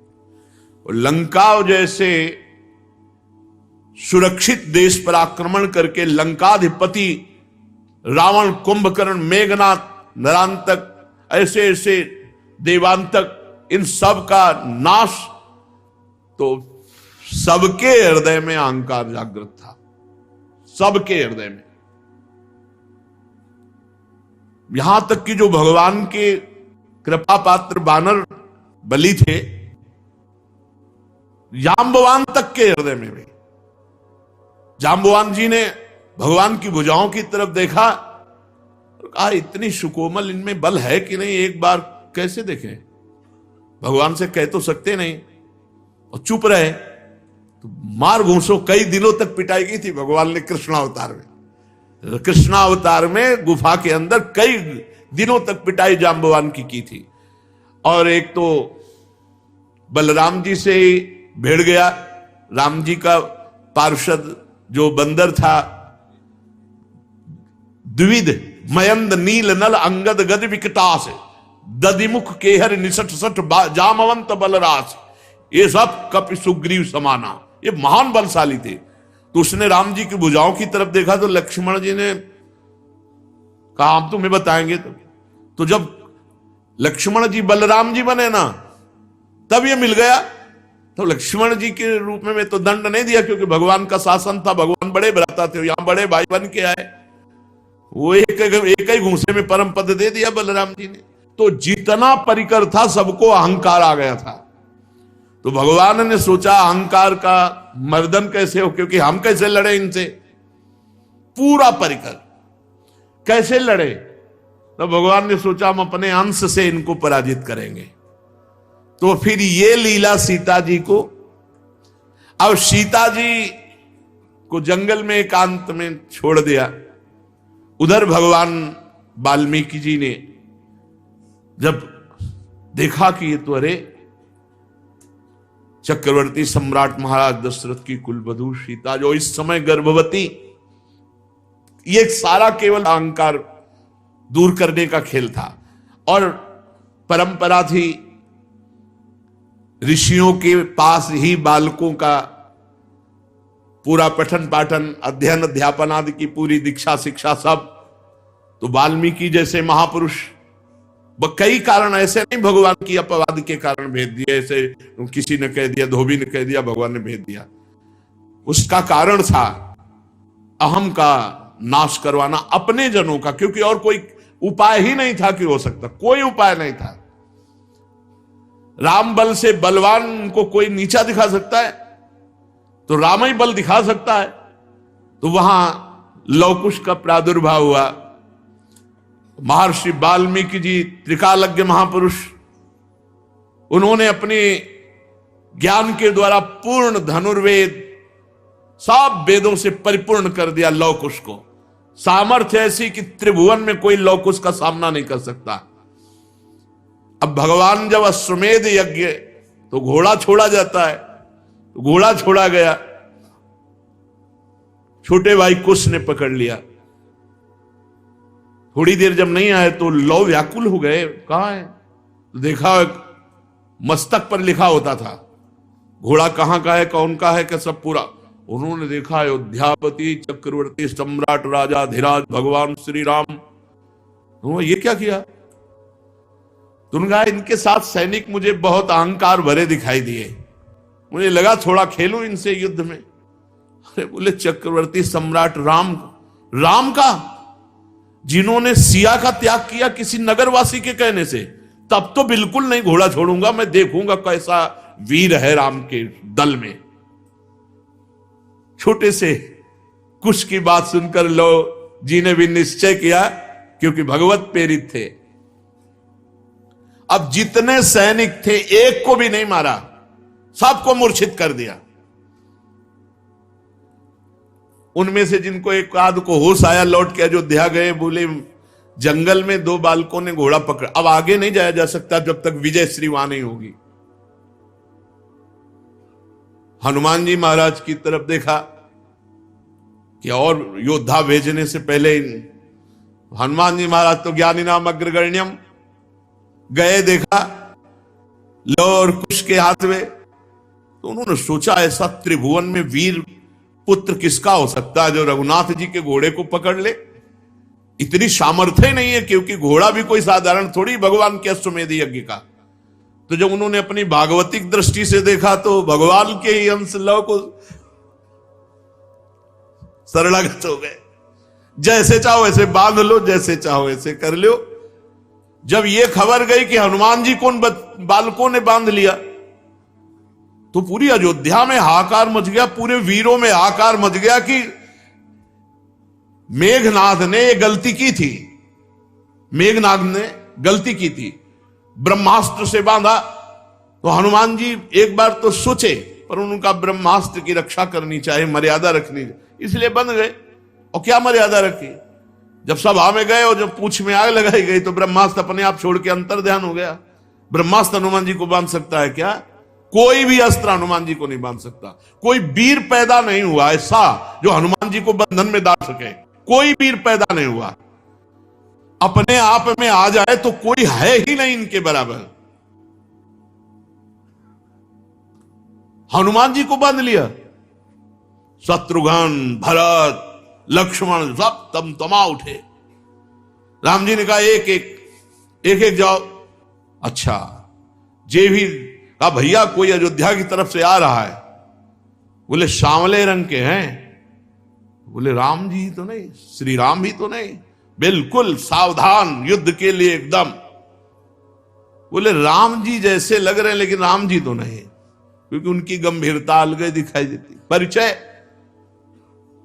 और लंका जैसे सुरक्षित देश पर आक्रमण करके लंकाधिपति रावण, कुंभकर्ण, मेघनाथ, नरांतक, ऐसे ऐसे देवांतक, इन सब का नाश, तो सबके हृदय में अहंकार जागृत था, सबके हृदय में। यहां तक कि जो भगवान के कृपा पात्र वानर बलि थे, जाम्बवान तक के हृदय में भी, जाम्बवान जी ने भगवान की भुजाओं की तरफ देखा और कहा इतनी सुकोमल इनमें बल है कि नहीं, एक बार कैसे देखें। भगवान से कह तो सकते नहीं और चुप रहे, तो मार घूसो, कई दिनों तक पिटाई की थी भगवान ने कृष्णावतार में। कृष्णावतार में गुफा के अंदर कई दिनों तक पिटाई जाम्बवान की थी। और एक तो बलराम जी से ही भिड़ गया, राम जी का पार्षद जो बंदर था, द्विविध मयंद नील नल अंगद गद विकटास, दधिमुख केहर निसठ सठ जामवंत बलरास, ये सब कपि सुग्रीव समाना, ये महान बलशाली थे। तो उसने राम जी की भुजाओं की तरफ देखा तो लक्ष्मण जी ने कहा हम तुम्हें बताएंगे। तो जब लक्ष्मण जी बलराम जी बने ना, तब ये मिल गया। तो लक्ष्मण जी के रूप में तो दंड नहीं दिया, क्योंकि भगवान का शासन था, भगवान बड़े भ्राता थे, यहां बड़े भाई बन के आए, वो एक ही घूंसे में परम पद दे दिया बलराम जी ने। तो जितना परिकर था सबको अहंकार आ गया था। तो भगवान ने सोचा अहंकार का मर्दन कैसे हो, क्योंकि हम कैसे लड़े इनसे, पूरा परिकर कैसे लड़े। तो भगवान ने सोचा हम अपने अंश से इनको पराजित करेंगे। तो फिर ये लीला सीता जी को, अब सीता जी को जंगल में एकांत में छोड़ दिया। उधर भगवान वाल्मीकि जी ने जब देखा कि ये तो अरे चक्रवर्ती सम्राट महाराज दशरथ की कुलवधू सीता जो इस समय गर्भवती, ये सारा केवल अहंकार दूर करने का खेल था। और परंपरा थी ऋषियों के पास ही बालकों का पूरा पठन पाठन, अध्ययन अध्यापन आदि की पूरी दीक्षा शिक्षा सब। तो वाल्मीकि जैसे महापुरुष, कई कारण ऐसे नहीं भगवान की अपवाद के कारण भेज दिए, ऐसे किसी ने कह दिया, धोबी ने कह दिया, भगवान ने भेज दिया। उसका कारण था अहम का नाश करवाना अपने जनों का, क्योंकि और कोई उपाय ही नहीं था कि हो सकता, कोई उपाय नहीं था। राम बल से बलवान को कोई नीचा दिखा सकता है, तो राम ही बल दिखा सकता है। तो वहां लवकुश का प्रादुर्भाव हुआ। महर्षि वाल्मीकि जी त्रिकालज्ञ महापुरुष, उन्होंने अपने ज्ञान के द्वारा पूर्ण धनुर्वेद सब वेदों से परिपूर्ण कर दिया लवकुश को। सामर्थ्य ऐसी कि त्रिभुवन में कोई लवकुश का सामना नहीं कर सकता। अब भगवान जब अश्वमेध यज्ञ, तो घोड़ा छोड़ा जाता है, तो घोड़ा छोड़ा गया, छोटे भाई कुश ने पकड़ लिया। थोड़ी देर जब नहीं आए तो लौ व्याकुल हो गए, कहां है? तो देखा मस्तक पर लिखा होता था घोड़ा कहां का है, कौन का है, क्या सब पूरा। उन्होंने देखा अयोध्यापति चक्रवर्ती सम्राट राजा धीराज भगवान श्री राम। उन्होंने ये क्या किया? तो उन्होंने कहा इनके साथ सैनिक मुझे बहुत अहंकार भरे दिखाई दिए, मुझे लगा थोड़ा खेलूं इनसे युद्ध में। अरे बोले चक्रवर्ती सम्राट राम, राम का, जिन्होंने सिया का त्याग किया किसी नगरवासी के कहने से, तब तो बिल्कुल नहीं घोड़ा छोड़ूंगा, मैं देखूंगा कैसा वीर है राम के दल में। छोटे से कुश की बात सुनकर लो जी ने भी निश्चय किया, क्योंकि भगवत प्रेरित थे। अब जितने सैनिक थे एक को भी नहीं मारा, सबको मूर्छित कर दिया। उनमें से जिनको एक आध को होश आया लौट के अयोध्या गए, बोले जंगल में दो बालकों ने घोड़ा पकड़ा, अब आगे नहीं जाया जा सकता जब तक विजय श्री वहां नहीं होगी। हनुमान जी महाराज की तरफ देखा कि और योद्धा भेजने से पहले हनुमान जी महाराज तो ज्ञानी नाम अग्रगण्यम, गए देखा लो और कुश के हाथ में, तो उन्होंने सोचा ऐसा त्रिभुवन में वीर पुत्र किसका हो सकता है जो रघुनाथ जी के घोड़े को पकड़ ले। इतनी सामर्थ्य नहीं है, क्योंकि घोड़ा भी कोई साधारण थोड़ी भगवान के अश्वमेध यज्ञ का। तो जब उन्होंने अपनी भागवतिक दृष्टि से देखा तो भगवान के ही अंश लव को शरणागत हो गए। जैसे चाहो वैसे बांध लो, जैसे चाहो वैसे कर लो। जब ये खबर गई कि हनुमान जी को बालकों ने बांध लिया, तो पूरी अयोध्या में हाहाकार मच गया, पूरे वीरों में हाहाकार मच गया कि मेघनाद ने ये गलती की थी, मेघनाद ने गलती की थी, ब्रह्मास्त्र से बांधा। तो हनुमान जी एक बार तो सोचे, पर उनका ब्रह्मास्त्र की रक्षा करनी चाहिए, मर्यादा रखनी, इसलिए बंद गए। और क्या मर्यादा रखी, जब सभा में गए और जब पूंछ में आग लगाई गई तो ब्रह्मास्त्र अपने आप छोड़ के अंतर ध्यान हो गया। ब्रह्मास्त्र हनुमान जी को बांध सकता है क्या? कोई भी अस्त्र हनुमान जी को नहीं बांध सकता। कोई वीर पैदा नहीं हुआ ऐसा जो हनुमान जी को बंधन में डाल सके, कोई वीर पैदा नहीं हुआ। अपने आप में आ जाए तो कोई है ही नहीं इनके बराबर। हनुमान जी को बांध लिया, शत्रुघ्न, भरत, लक्ष्मण सब तमा उठे। राम जी ने कहा एक एक जाओ। अच्छा, जे भी कहा भैया कोई अयोध्या की तरफ से आ रहा है। बोले सांवले रंग के हैं। बोले राम जी तो नहीं, श्री राम भी तो नहीं, बिल्कुल सावधान युद्ध के लिए एकदम। बोले राम जी जैसे लग रहे हैं लेकिन राम जी तो नहीं, क्योंकि उनकी गंभीरता अलग दिखाई देती। परिचय,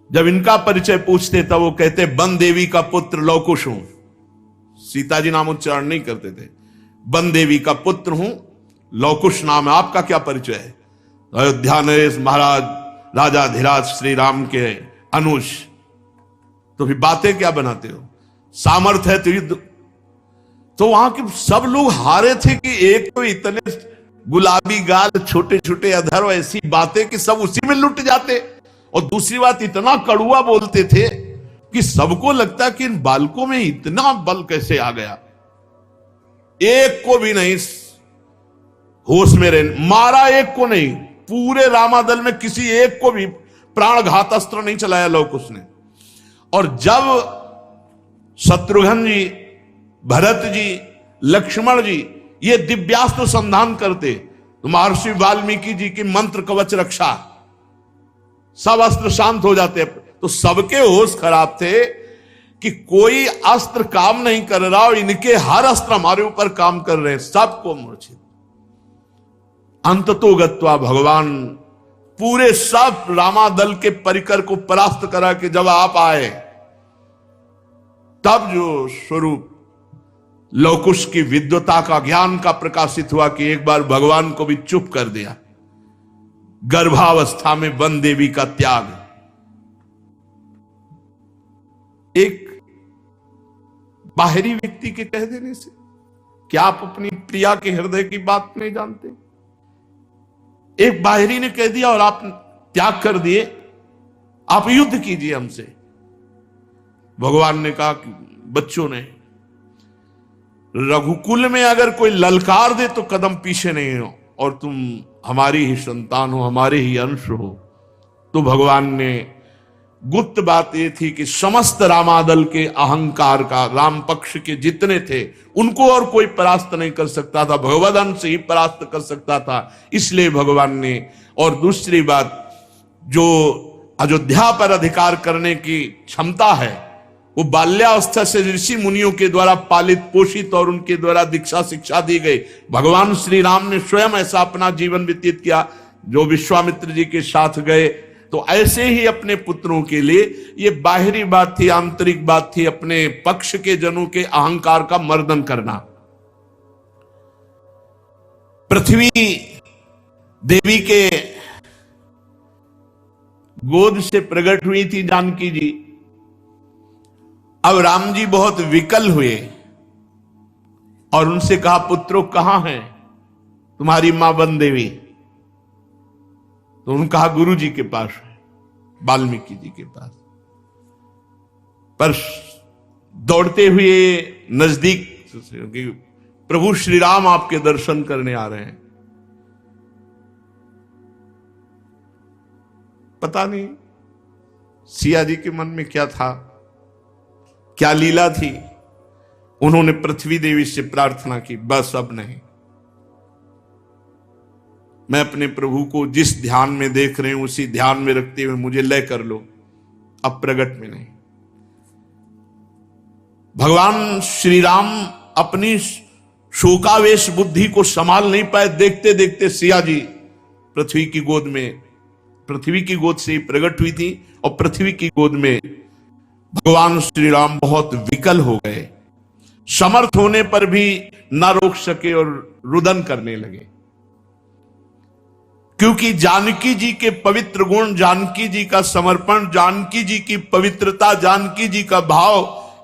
जब इनका परिचय पूछते तब वो कहते वन देवी का पुत्र लवकुश हूं। सीता जी नाम उच्चारण नहीं करते थे। वन देवी का पुत्र हूं, लवकुश नाम है। आपका क्या परिचय है? अयोध्या नरेश महाराज राजा धीराज श्री राम के अनुज। तो फिर बातें क्या बनाते हो? सामर्थ्य है तो युद्ध। तो वहां के सब लोग हारे थे कि एक तो इतने गुलाबी गाल, छोटे छोटे अधर, ऐसी बातें कि सब उसी में लुट जाते। और दूसरी बात, इतना कड़ुआ बोलते थे कि सबको लगता कि इन बालकों में इतना बल कैसे आ गया। एक को भी नहीं होश में रहे, मारा एक को नहीं, पूरे रामादल में किसी एक को भी प्राणघात अस्त्र नहीं चलाया लवकुश ने। और जब शत्रुघ्न जी, भरत जी, लक्ष्मण जी ये दिव्यास्त्र संधान करते तो महर्षि वाल्मीकि जी की मंत्र कवच रक्षा, सब अस्त्र शांत हो जाते। तो सबके होश खराब थे कि कोई अस्त्र काम नहीं कर रहा और इनके हर अस्त्र हमारे ऊपर काम कर रहे हैं, सबको मूर्छित। अंततो गत्वा भगवान पूरे सब रामादल के परिकर को परास्त करा के जब आप आए, तब जो स्वरूप लवकुश की विद्वता का, ज्ञान का प्रकाशित हुआ कि एक बार भगवान को भी चुप कर दिया। गर्भावस्था में वन देवी का त्याग। एक बाहरी व्यक्ति के कह देने से क्या आप अपनी प्रिया के हृदय की बात नहीं जानते? एक बाहरी ने कह दिया और आप त्याग कर दिए, आप युद्ध कीजिए हमसे। भगवान ने कहा कि बच्चों ने, रघुकुल में अगर कोई ललकार दे तो कदम पीछे नहीं हो, और तुम हमारी ही संतान हो, हमारे ही अंश हो। तो भगवान ने, गुप्त बात यह थी कि समस्त रामादल के अहंकार का, राम पक्ष के जितने थे उनको और कोई परास्त नहीं कर सकता था, भगवद अंश ही परास्त कर सकता था। इसलिए भगवान ने, और दूसरी बात, जो अयोध्या पर अधिकार करने की क्षमता है वो बाल्यावस्था से ऋषि मुनियों के द्वारा पालित पोषित और उनके द्वारा दीक्षा शिक्षा दी गई। भगवान श्री राम ने स्वयं ऐसा अपना जीवन व्यतीत किया, जो विश्वामित्र जी के साथ गए। तो ऐसे ही अपने पुत्रों के लिए ये बाहरी बात थी, आंतरिक बात थी, अपने पक्ष के जनों के अहंकार का मर्दन करना। पृथ्वी देवी के गोद से प्रकट हुई थी जानकी जी। अब राम जी बहुत विकल हुए और उनसे कहा, पुत्रों कहां है तुम्हारी मां वन देवी? तो उन्होंने कहा गुरु जी के पास है, वाल्मीकि जी के पास। पर दौड़ते हुए नजदीक कि प्रभु श्री राम आपके दर्शन करने आ रहे हैं। पता नहीं सिया जी के मन में क्या था, क्या लीला थी। उन्होंने पृथ्वी देवी से प्रार्थना की, बस अब नहीं, मैं अपने प्रभु को जिस ध्यान में देख रहे हूं उसी ध्यान में रखते हुए मुझे लय कर लो, अब प्रगट में नहीं। भगवान श्री राम अपनी शोकावेश बुद्धि को संभाल नहीं पाए। देखते देखते सिया जी पृथ्वी की गोद में, पृथ्वी की गोद से ही प्रकट हुई थी और पृथ्वी की गोद में भगवान श्री राम बहुत विकल हो गए। समर्थ होने पर भी ना रोक सके और रुदन करने लगे, क्योंकि जानकी जी के पवित्र गुण, जानकी जी का समर्पण, जानकी जी की पवित्रता, जानकी जी का भाव,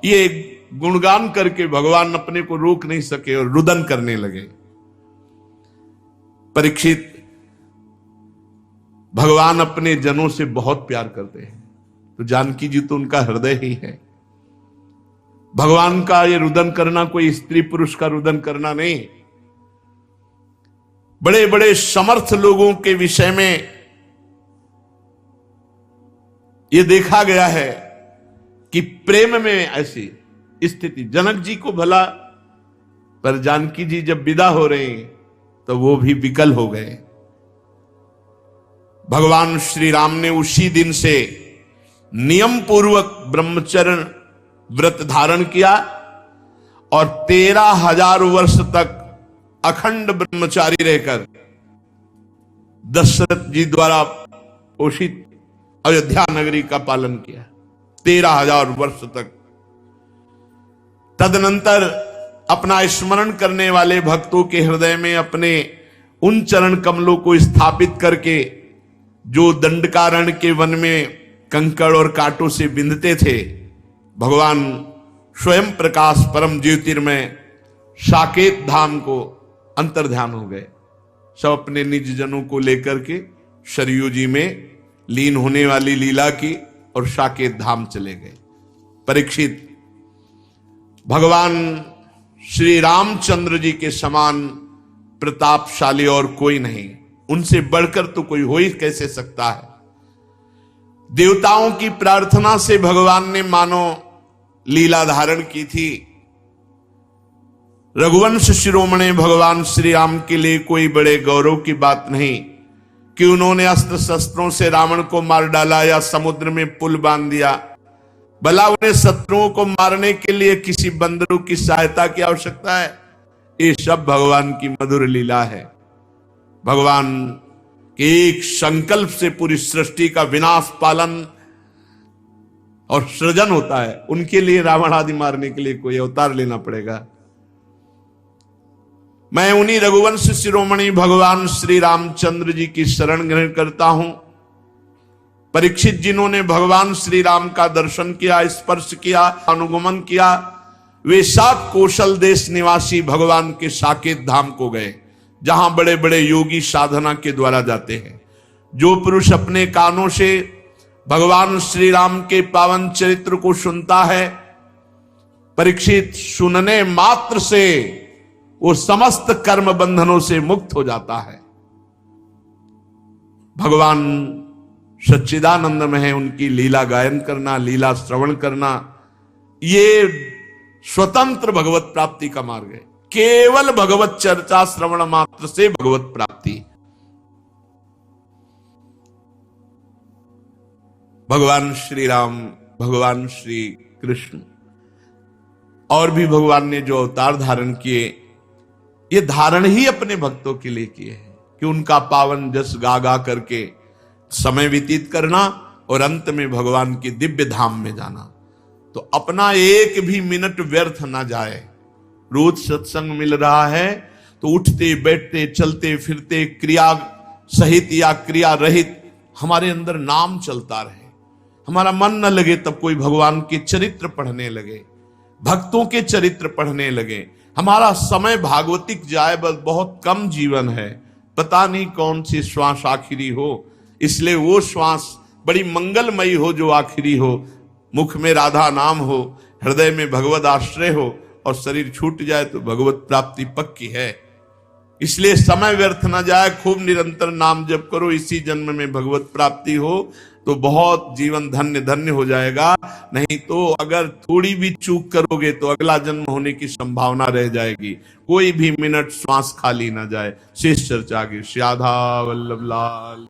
ये गुणगान करके भगवान अपने को रोक नहीं सके और रुदन करने लगे। परीक्षित, भगवान अपने जनों से बहुत प्यार करते हैं, तो जानकी जी तो उनका हृदय ही है। भगवान का ये रुदन करना कोई स्त्री पुरुष का रुदन करना नहीं। बड़े बड़े समर्थ लोगों के विषय में यह देखा गया है कि प्रेम में ऐसी स्थिति, जनक जी को भला, पर जानकी जी जब विदा हो रहे हैं तो वो भी विकल हो गए। भगवान श्री राम ने उसी दिन से नियम पूर्वक ब्रह्मचर्य व्रत धारण किया और 13,000 वर्ष तक अखंड ब्रह्मचारी रहकर दशरथ जी द्वारा पोषित अयोध्या नगरी का पालन किया 13,000 वर्ष तक। तदनंतर अपना स्मरण करने वाले भक्तों के हृदय में अपने उन चरण कमलों को स्थापित करके, जो दंडकारण्य के वन में कंकड़ और कांटों से बिंधते थे, भगवान स्वयं प्रकाश परम ज्योतिर्मय साकेत धाम को अंतर्ध्यान हो गए। सब अपने निज जनों को लेकर के सरयू जी में लीन होने वाली लीला की और साकेत धाम चले गए। परीक्षित, भगवान श्री रामचंद्र जी के समान प्रतापशाली और कोई नहीं, उनसे बढ़कर तो कोई हो ही कैसे सकता है। देवताओं की प्रार्थना से भगवान ने मानो लीला धारण की थी। रघुवंश शिरोमणि भगवान श्री राम के लिए कोई बड़े गौरव की बात नहीं कि उन्होंने अस्त्र शस्त्रों से रावण को मार डाला या समुद्र में पुल बांध दिया। भला उन्हें शत्रुओं को मारने के लिए किसी बंदरों की सहायता की आवश्यकता है? ये सब भगवान की मधुर लीला है। भगवान के एक संकल्प से पूरी सृष्टि का विनाश, पालन और सृजन होता है। उनके लिए रावण आदि मारने के लिए कोई अवतार लेना पड़ेगा? मैं उन्हीं रघुवंश शिरोमणि भगवान श्री रामचंद्र जी की शरण ग्रहण करता हूं। परीक्षित, जिन्होंने भगवान श्री राम का दर्शन किया, स्पर्श किया, अनुगमन किया, वे सब कौशल देश निवासी भगवान के साकेत धाम को गए, जहां बड़े बड़े योगी साधना के द्वारा जाते हैं। जो पुरुष अपने कानों से भगवान श्री राम के पावन चरित्र को सुनता है, परीक्षित, सुनने मात्र से वो समस्त कर्म बंधनों से मुक्त हो जाता है। भगवान सच्चिदानंद में है, उनकी लीला गायन करना, लीला श्रवण करना, ये स्वतंत्र भगवत प्राप्ति का मार्ग है। केवल भगवत चर्चा श्रवण मात्र से भगवत प्राप्ति। भगवान श्री राम, भगवान श्री कृष्ण और भी भगवान ने जो अवतार धारण किए, ये धारण ही अपने भक्तों के लिए किए हैं कि उनका पावन जस गा गा करके समय व्यतीत करना और अंत में भगवान की दिव्य धाम में जाना। तो अपना एक भी मिनट व्यर्थ ना जाए। रोज सत्संग मिल रहा है तो उठते बैठते चलते फिरते क्रिया सहित या क्रिया रहित हमारे अंदर नाम चलता रहे। हमारा मन न लगे तब कोई भगवान के चरित्र पढ़ने लगे, भक्तों के चरित्र पढ़ने लगे। हमारा समय भागवतिक जाए, बस बहुत कम जीवन है, पता नहीं कौन सी श्वास आखिरी हो, इसलिए वो श्वास बड़ी मंगलमयी हो जो आखिरी हो, मुख में राधा नाम हो, हृदय में भगवत आश्रय हो और शरीर छूट जाए तो भगवत प्राप्ति पक्की है। इसलिए समय व्यर्थ ना जाए, खूब निरंतर नाम जप करो, इसी जन्म में भगवत प्राप्ति हो तो बहुत जीवन धन्य धन्य हो जाएगा। नहीं तो अगर थोड़ी भी चूक करोगे तो अगला जन्म होने की संभावना रह जाएगी, कोई भी मिनट श्वास खाली ना जाए। शेष चर्चा आगे। श्री राधा वल्लभ लाल।